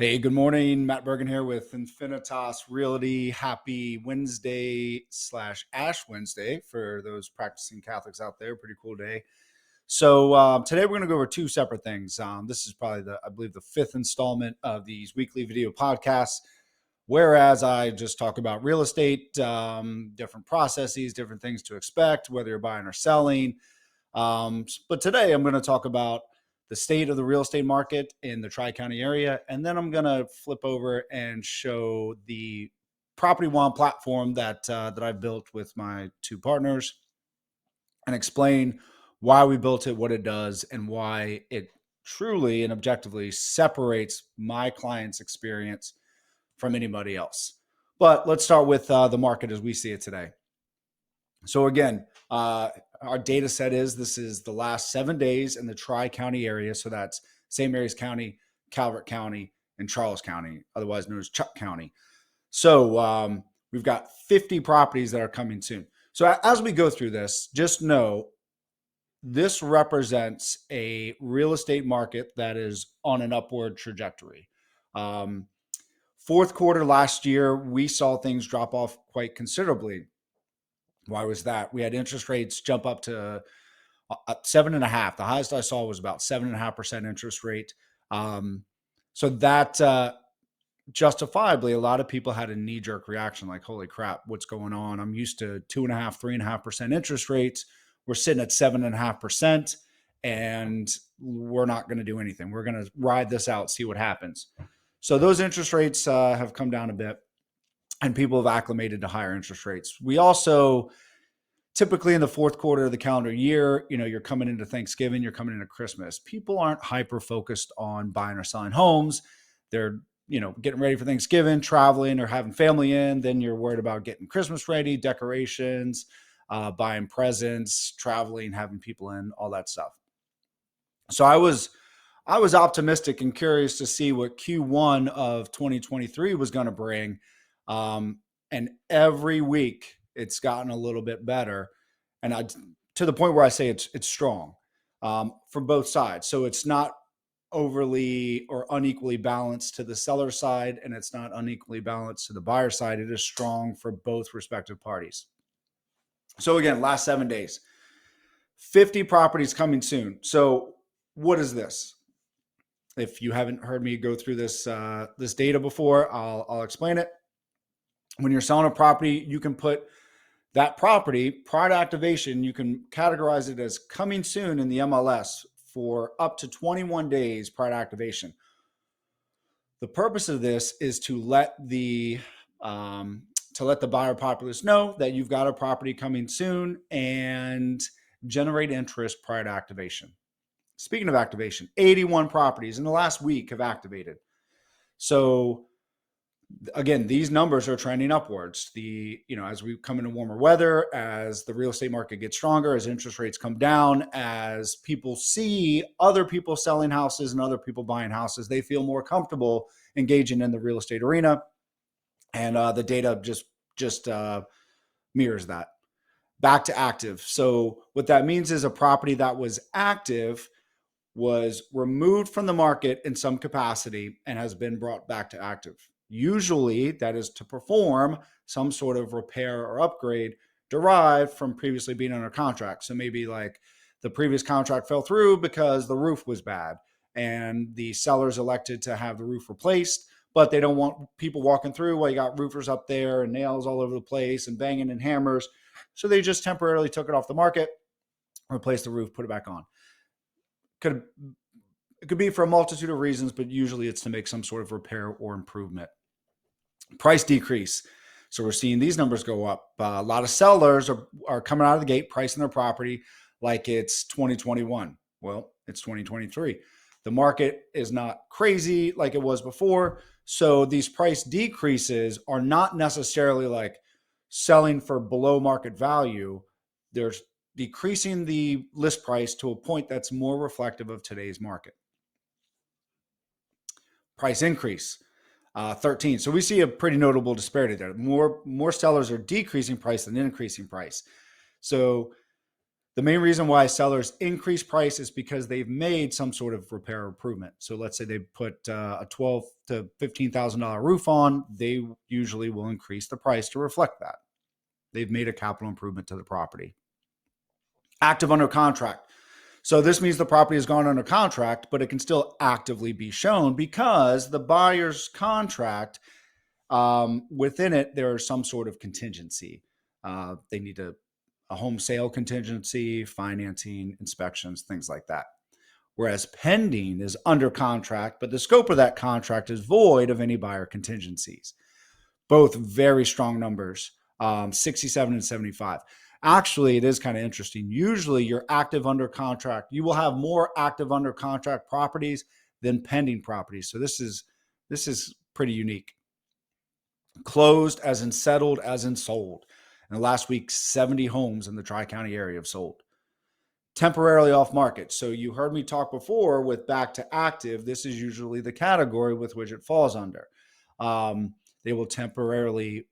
Hey, good morning. Matt Bergen here with Infinitas Realty. Happy Wednesday slash Ash Wednesday for those practicing Catholics out there. Pretty cool day. So today we're going to go over two separate things. This is probably I believe, the fifth installment of these weekly video podcasts. Whereas I just talk about real estate, different processes, different things to expect, whether you're buying or selling. But today I'm going to talk about the state of the real estate market in the Tri-County area. And then I'm going to flip over and show the Property One platform that I've built with my two partners and explain why we built it, what it does, and why it truly and objectively separates my client's experience from anybody else. But let's start with the market as we see it today. So again, our data set this is the last 7 days in the Tri-County area. So that's St. Mary's County, Calvert County, and Charles County, otherwise known as Chuck County. So we've got 50 properties that are coming soon. So as we go through this, just know this represents a real estate market that is on an upward trajectory. Fourth quarter last year, we saw things drop off quite considerably. Why was that? We had interest rates jump up to 7.5. The highest I saw was about 7.5% interest rate. So that justifiably, a lot of people had a knee-jerk reaction like, holy crap, what's going on? I'm used to 2.5%, 3.5% interest rates. We're sitting at 7.5%, and we're not going to do anything. We're going to ride this out, see what happens. So those interest rates have come down a bit, and people have acclimated to higher interest rates. We also typically in the fourth quarter of the calendar year, you're coming into Thanksgiving, you're coming into Christmas. People aren't hyper focused on buying or selling homes. They're, getting ready for Thanksgiving, traveling or having family in. Then you're worried about getting Christmas ready, decorations, buying presents, traveling, having people in, all that stuff. So I was optimistic and curious to see what Q1 of 2023 was going to bring. And every week it's gotten a little bit better. And to the point where I say it's strong from both sides. So it's not overly or unequally balanced to the seller side, and it's not unequally balanced to the buyer side. It is strong for both respective parties. So again, last 7 days, 50 properties coming soon. So what is this? If you haven't heard me go through this data before, I'll explain it. When you're selling a property, you can put that property prior to activation, you can categorize it as coming soon in the MLS for up to 21 days prior to activation. The purpose of this is to let the buyer populace know that you've got a property coming soon and generate interest prior to activation. Speaking of activation, 81 properties in the last week have activated. So again, these numbers are trending upwards. As we come into warmer weather, as the real estate market gets stronger, as interest rates come down, as people see other people selling houses and other people buying houses, they feel more comfortable engaging in the real estate arena. And the data just mirrors that. Back to active. So what that means is a property that was active was removed from the market in some capacity and has been brought back to active. Usually that is to perform some sort of repair or upgrade derived from previously being under contract. So maybe like the previous contract fell through because the roof was bad and the sellers elected to have the roof replaced, but they don't want people walking through while you got roofers up there and nails all over the place and banging and hammers. So they just temporarily took it off the market, replaced the roof, put it back on. It could be for a multitude of reasons, but usually it's to make some sort of repair or improvement. Price decrease. So we're seeing these numbers go up. A lot of sellers are coming out of the gate pricing their property like it's 2021. Well, it's 2023. The market is not crazy like it was before. So these price decreases are not necessarily like selling for below market value. They're decreasing the list price to a point that's more reflective of today's market. Price increase. 13. So we see a pretty notable disparity there. More sellers are decreasing price than increasing price. So The main reason why sellers increase price is because they've made some sort of repair or improvement. So let's say they put a $12,000 to $15,000 roof on, they usually will increase the price to reflect that. They've made a capital improvement to the property. Active under contract. So this means the property has gone under contract, but it can still actively be shown because the buyer's contract, within it, there's some sort of contingency. They need a home sale contingency, financing, inspections, things like that. Whereas pending is under contract, but the scope of that contract is void of any buyer contingencies. Both very strong numbers, 67 and 75. Actually, it is kind of interesting. Usually you're active under contract. You will have more active under contract properties than pending properties. So this is pretty unique. Closed as in settled as in sold. In the last week, 70 homes in the Tri-County area have sold. Temporarily off market. So you heard me talk before with back to active. This is usually the category with which it falls under. They will temporarily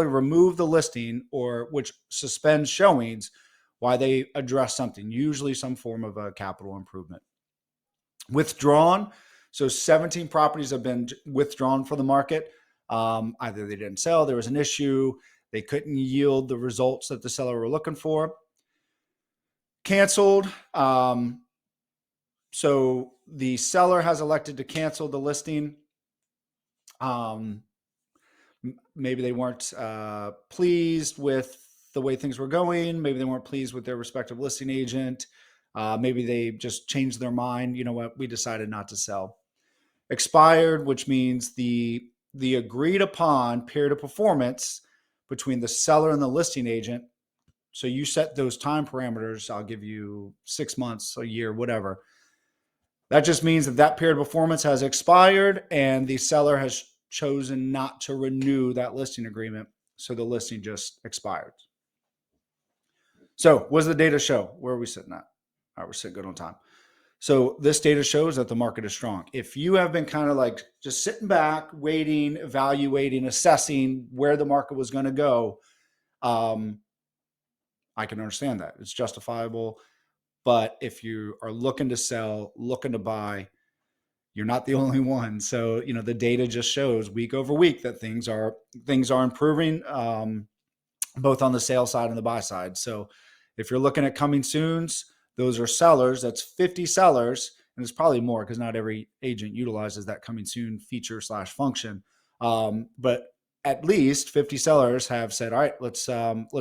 remove the listing, or which suspends showings while they address something, usually some form of a capital improvement. Withdrawn. So 17 properties have been withdrawn from the market. Either they didn't sell, there was an issue, they couldn't yield the results that the seller were looking for. Canceled. So the seller has elected to cancel the listing. Maybe they weren't pleased with the way things were going. Maybe they weren't pleased with their respective listing agent. Maybe they just changed their mind. You know what? We decided not to sell. Expired, which means the agreed upon period of performance between the seller and the listing agent. So you set those time parameters. I'll give you 6 months, a year, whatever. That just means that period of performance has expired and the seller has chosen not to renew that listing agreement. So the listing just expired. So what does the data show? Where are we sitting at? All right, we're sitting good on time. So this data shows that the market is strong. If you have been kind of like just sitting back, waiting, evaluating, assessing where the market was going to go, I can understand that. It's justifiable. But if you are looking to sell, looking to buy, you're not the only one. So, the data just shows week over week that things are improving, both on the sale side and the buy side. So if you're looking at coming soons, those are sellers. That's 50 sellers. And it's probably more because not every agent utilizes that coming soon feature / function. But at least 50 sellers have said, all right, let's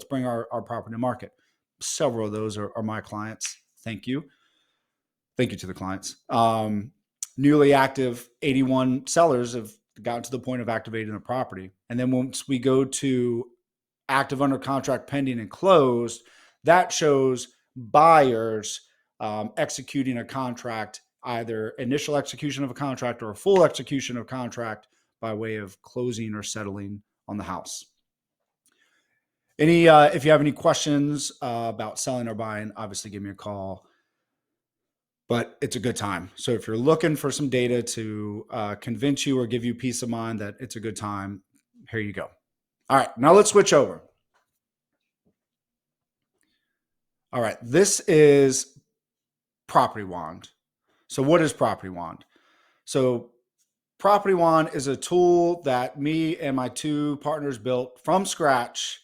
bring our property to market. Several of those are my clients. Thank you. Thank you to the clients. Newly active 81 sellers have gotten to the point of activating a property. And then once we go to active under contract, pending, and closed, that shows buyers executing a contract, either initial execution of a contract or a full execution of contract by way of closing or settling on the house. If you have any questions about selling or buying, obviously give me a call. But it's a good time. So if you're looking for some data to convince you or give you peace of mind that it's a good time, here you go. All right, now let's switch over. All right, this is Property Wand. So what is Property Wand? So Property Wand is a tool that me and my 2 partners built from scratch.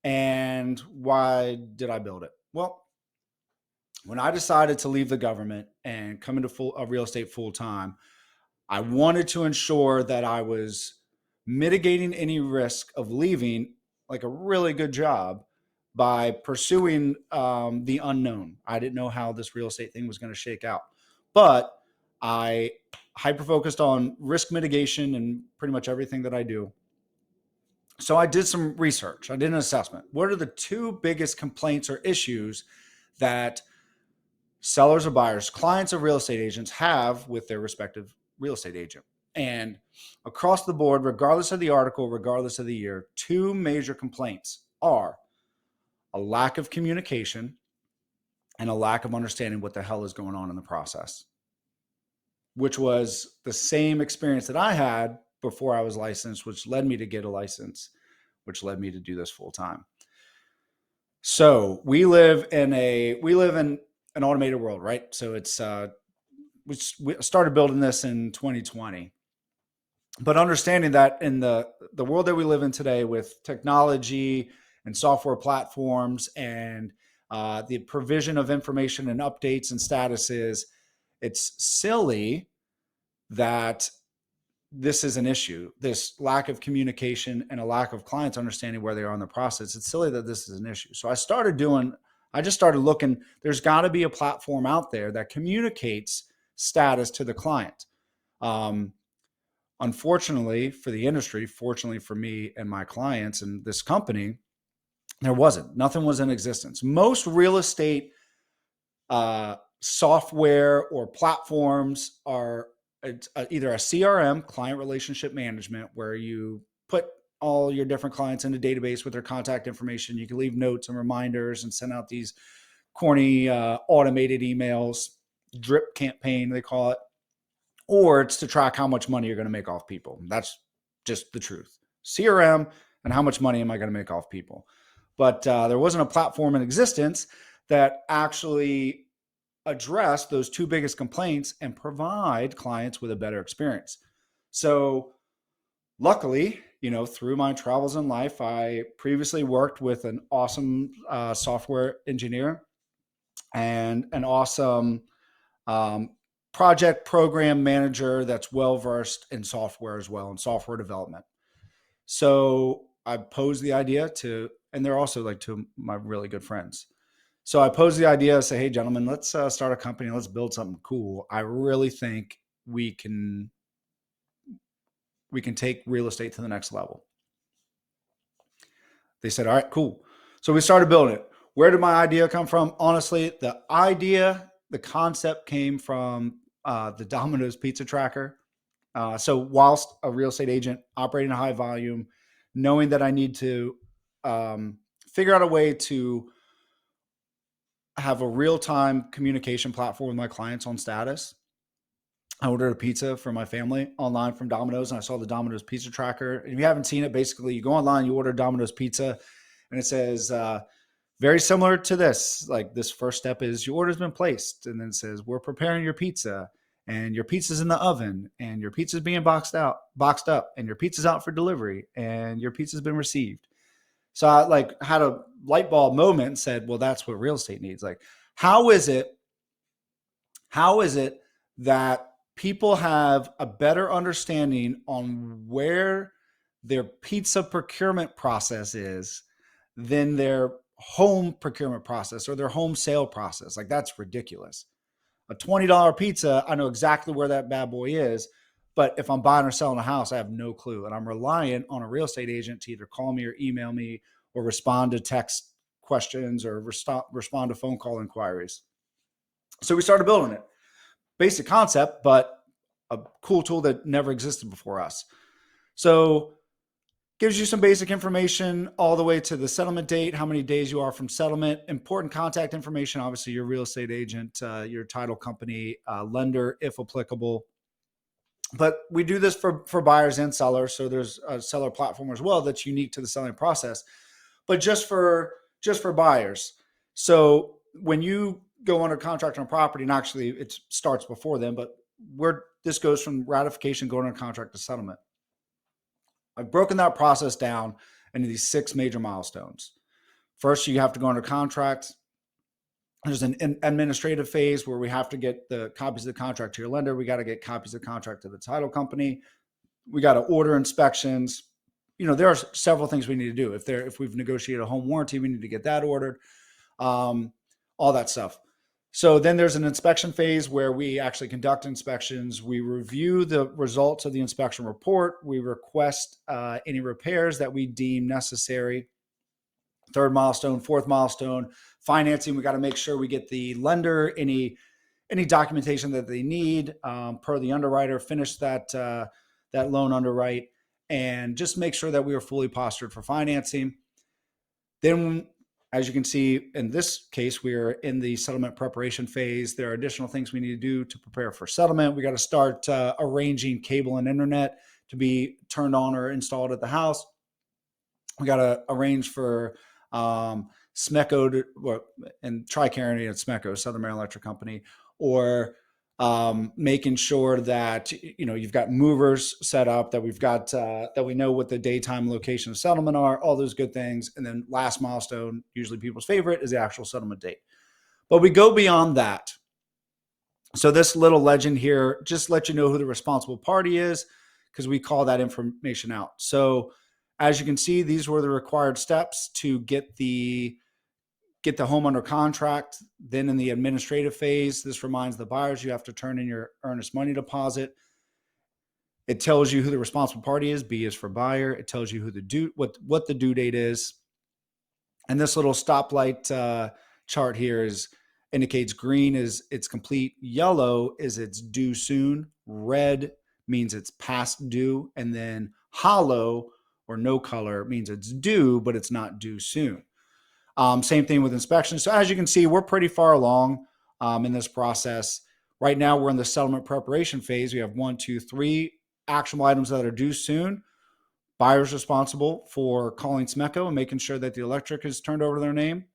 And why did I build it? Well, when I decided to leave the government and come into real estate full time, I wanted to ensure that I was mitigating any risk of leaving like a really good job by pursuing the unknown. I didn't know how this real estate thing was going to shake out, but I hyper-focused on risk mitigation and pretty much everything that I do. So I did some research. I did an assessment. What are the 2 biggest complaints or issues that sellers or buyers, clients of real estate agents have with their respective real estate agent? And across the board, regardless of the article, regardless of the year, 2 major complaints are a lack of communication and a lack of understanding what the hell is going on in the process, which was the same experience that I had before I was licensed, which led me to get a license, which led me to do this full time. So we live in an automated world, right? So it's we started building this in 2020, but understanding that in the world that we live in today with technology and software platforms and the provision of information and updates and statuses, it's silly that this is an issue, this lack of communication and a lack of clients understanding where they are in the process. It's silly that this is an issue. So I just started looking, there's got to be a platform out there that communicates status to the client. Um, Unfortunately for the industry, fortunately for me and my clients and this company, there wasn't. Nothing was in existence. Most real estate software or platforms are either a CRM, client relationship management, where you put all your different clients in a database with their contact information. You can leave notes and reminders and send out these corny automated emails, drip campaign, they call it, or it's to track how much money you're going to make off people. That's just the truth. CRM and how much money am I going to make off people? But there wasn't a platform in existence that actually address those two biggest complaints and provide clients with a better experience. So luckily, through my travels in life, I previously worked with an awesome software engineer and an awesome um, project program manager that's well versed in software as well, and software development. So I posed the idea to, and they're also like two of my really good friends. So I posed the idea, say, hey, gentlemen, let's start a company. Let's build something cool. I really think we can take real estate to the next level. They said, all right, cool. So we started building it. Where did my idea come from? Honestly, the concept came from the Domino's pizza tracker. So whilst a real estate agent operating a high volume, knowing that I need to figure out a way to have a real-time communication platform with my clients on status, I ordered a pizza for my family online from Domino's, and I saw the Domino's pizza tracker. And if you haven't seen it, basically you go online, you order Domino's pizza, and it says very similar to this. Like, this first step is your order's been placed, and then it says we're preparing your pizza, and your pizza's in the oven, and your pizza's being boxed up, and your pizza's out for delivery, and your pizza's been received. So I had a light bulb moment and said, well, that's what real estate needs. Like, how is it that people have a better understanding on where their pizza procurement process is than their home procurement process or their home sale process? Like, that's ridiculous. A $20 pizza, I know exactly where that bad boy is. But if I'm buying or selling a house, I have no clue. And I'm reliant on a real estate agent to either call me or email me or respond to text questions or respond to phone call inquiries. So we started building it. Basic concept, but a cool tool that never existed before us. So gives you some basic information all the way to the settlement date, how many days you are from settlement, important contact information, obviously your real estate agent, your title company, lender, if applicable. But we do this for buyers and sellers. So there's a seller platform as well that's unique to the selling process, but just for buyers. So when you go under contract on a property, and actually it starts before then, but this goes from ratification going under contract to settlement. I've broken that process down into these 6 major milestones. First, you have to go under contract. There's an administrative phase where we have to get the copies of the contract to your lender. We got to get copies of the contract to the title company. We got to order inspections. There are several things we need to do. If we've negotiated a home warranty, we need to get that ordered, all that stuff. So then there's an inspection phase where we actually conduct inspections. We review the results of the inspection report. We request any repairs that we deem necessary. Third milestone, fourth milestone, financing. We got to make sure we get the lender any documentation that they need per the underwriter, finish that loan underwrite, and just make sure that we are fully postured for financing. Then, as you can see, in this case, we are in the settlement preparation phase. There are additional things we need to do to prepare for settlement. We got to start arranging cable and internet to be turned on or installed at the house. We got to arrange for Smeco and Tri-Carrier and Smeco, Southern Maryland Electric Company, or making sure that you've got movers set up, that we've got that we know what the daytime location of settlement are, all those good things. And then last milestone, usually people's favorite, is the actual settlement date. But we go beyond that. So this little legend here just let you know who the responsible party is, because we call that information out. So as you can see, these were the required steps to get the home under contract. Then in the administrative phase, this reminds the buyers you have to turn in your earnest money deposit. It tells you who the responsible party is. B is for buyer. It tells you who what the due date is. And this little stoplight chart here indicates green is it's complete, yellow is it's due soon, red means it's past due, and then hollow or no color means it's due, but it's not due soon. Same thing with inspection. So as you can see, we're pretty far along in this process. Right now, we're in the settlement preparation phase. We have 1, 2, 3 actionable items that are due soon. Buyer's responsible for calling Smeco and making sure that the electric is turned over to their name.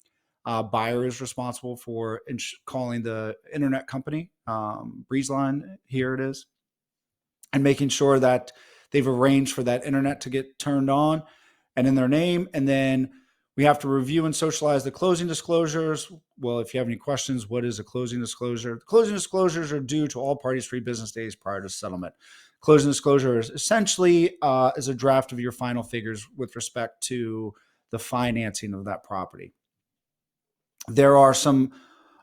Buyer is responsible for calling the internet company, Breezeline, here it is, and making sure that they've arranged for that internet to get turned on and in their name. And then we have to review and socialize the closing disclosures. Well, if you have any questions, what is a closing disclosure? The closing disclosures are due to all parties 3 business days prior to settlement. Closing disclosure is essentially is a draft of your final figures with respect to the financing of that property. There are some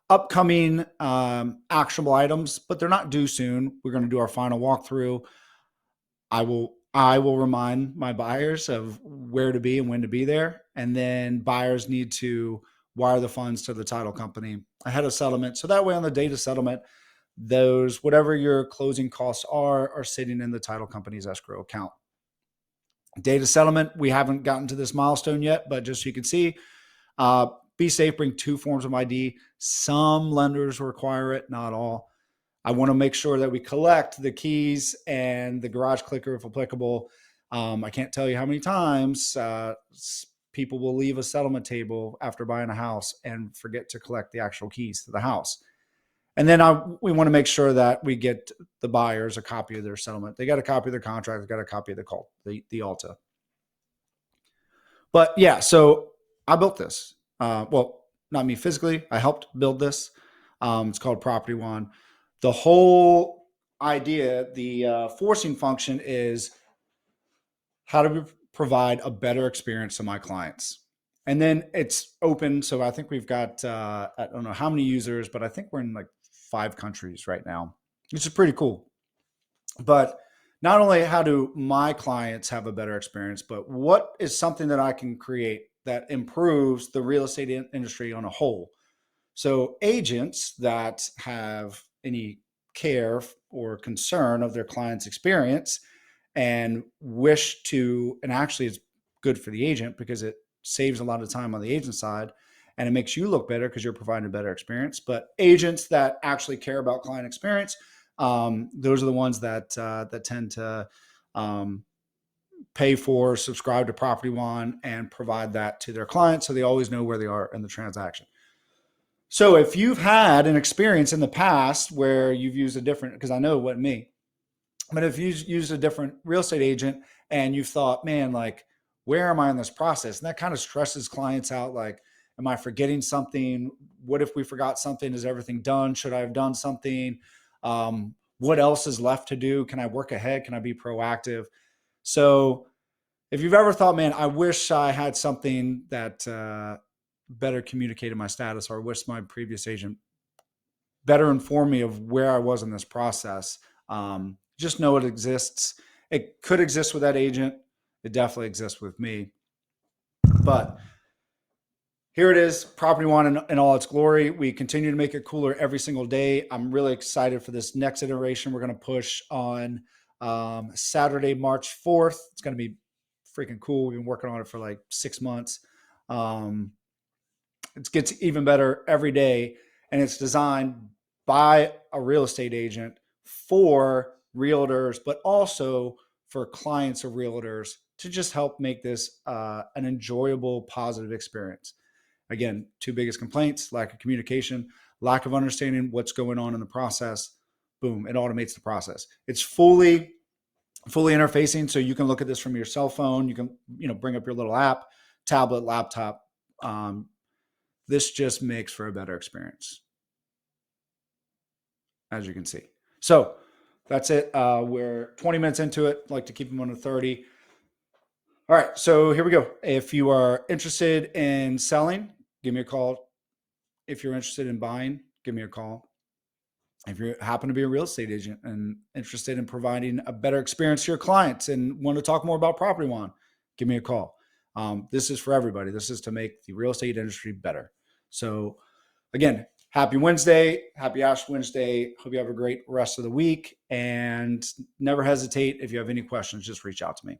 upcoming actionable items, but they're not due soon. We're going to do our final walkthrough. I will remind my buyers of where to be and when to be there. And then buyers need to wire the funds to the title company ahead of settlement. So that way on the date of settlement, those, whatever your closing costs are sitting in the title company's escrow account. Date of settlement, we haven't gotten to this milestone yet, but just so you can see, be safe, bring 2 forms of ID. Some lenders require it, not all. I want to make sure that we collect the keys and the garage clicker if applicable. I can't tell you how many times people will leave a settlement table after buying a house and forget to collect the actual keys to the house. And then we want to make sure that we get the buyers a copy of their settlement. They got a copy of their contract. They got a copy of the ALTA. But yeah, so I built this. Well, not me physically. I helped build this. It's called Property One. The whole idea, the forcing function, is how to provide a better experience to my clients. And then it's open. So I think we've got, I don't know how many users, but I think we're in like 5 countries right now, which is pretty cool. But not only how do my clients have a better experience, but what is something that I can create that improves the real estate industry on a whole? So agents that have any care or concern of their client's experience and wish to, and actually it's good for the agent because it saves a lot of time on the agent side and it makes you look better because you're providing a better experience. But agents that actually care about client experience, those are the ones that tend to pay for, subscribe to Property One, and provide that to their clients so they always know where they are in the transaction. So if you've had an experience in the past where you've used a different, because I know it wasn't me, but if you've used a different real estate agent and you've thought, man, like, where am I in this process? And that kind of stresses clients out. Like, am I forgetting something? What if we forgot something? Is everything done? Should I have done something? What else is left to do? Can I work ahead? Can I be proactive? So if you've ever thought, man, I wish I had something that better communicated my status, or I wish my previous agent better informed me of where I was in this process, just know it exists. It could exist with that agent. It definitely exists with me. But here it is, Property One in all its glory. We continue to make it cooler every single day. I'm really excited for this next iteration. We're going to push on Saturday, March 4th. It's going to be freaking cool. We've been working on it for like 6 months. It gets even better every day, and it's designed by a real estate agent for realtors, but also for clients of realtors to just help make this an enjoyable, positive experience. Again, two biggest complaints: lack of communication, lack of understanding what's going on in the process. Boom, it automates the process. It's fully interfacing, so you can look at this from your cell phone. You can, bring up your little app, tablet, laptop. This just makes for a better experience, as you can see. So that's it. We're 20 minutes into it. I'd like to keep them under 30. All right, so here we go. If you are interested in selling, give me a call. If you're interested in buying, give me a call. If you happen to be a real estate agent and interested in providing a better experience to your clients and want to talk more about property law, give me a call. This is for everybody. This is to make the real estate industry better. So again, happy Wednesday, happy Ash Wednesday. Hope you have a great rest of the week, and never hesitate. If you have any questions, just reach out to me.